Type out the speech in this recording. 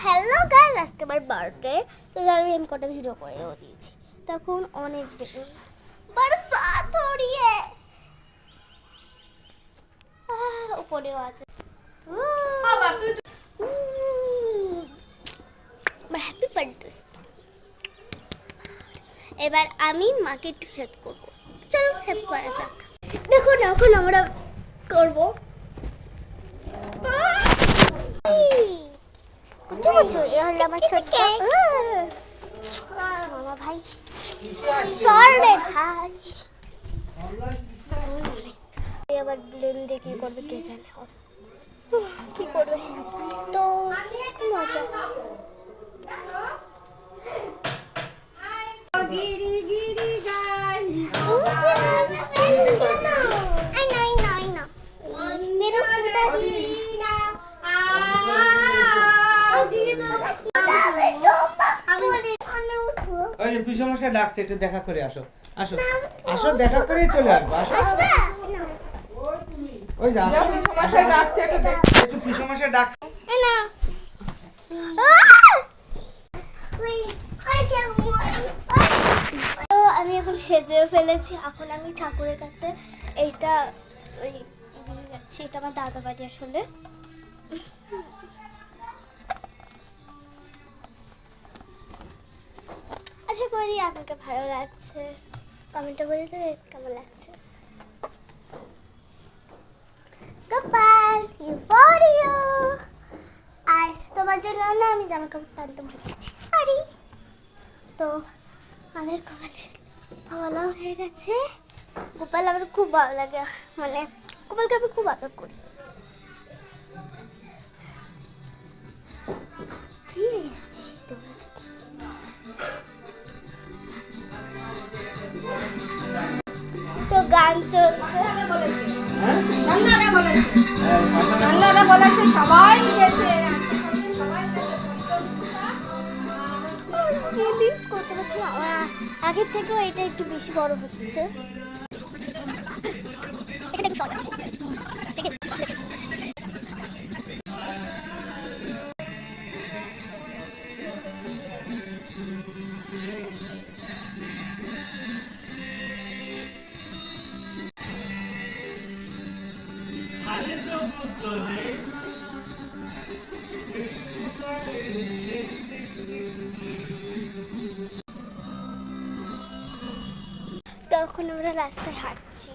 Hello guys, আজকে আমার birthday. তো আমি কটা ভিডিও করেও দিয়েছি। তখন অনেক বেলুন বরসাত हो रही है, উপরেও আছে। Happy birthday. এবার আমি মাকে একটু হেল্প করবো। চলো হেল্প করা যাক। দেখুন এখন আমরা করবো। আমার ছোট্ট মামা ভাই, সরে ভাই। আবার ব্লেন্ড দিয়ে কি করবে কে জানে, কি করবে। তো মজা। ওই যে পিসমশাই ডাকছে, একটু দেখা করে আসো। আসো আসো, দেখা করেই চলে আসবো। আসো ওই যে আসো, পিসমশাই ডাকছে, একটু পিসমশাই ডাকছে। না তো আমি এখন সেজে ফেলেছি। এখন আমি ঠাকুরের কাছে এইটা ওই দিয়ে যাচ্ছি। এটা আমার দাদা বাড়ি আসলে। আশা করি আপনাকে ভালো লাগছে। কমেন্টে বলে দেবে কেমন লাগছে। Gopal for you. আর তোমার জন্য না আমি জামা কাপড় টানতে ভুলেছি, সরি। তো আমাদের গোপাল ভালো হয়ে গেছে। গোপাল আমার খুব ভালো লাগে, মানে গোপালকে আমি খুব আদর করি। তো গান চলছে, সবাই গেছে। করতে পারছি না, আগের থেকেও এটা একটু বেশি বড় হচ্ছে। তখন আমরা রাস্তায় হাঁটছি।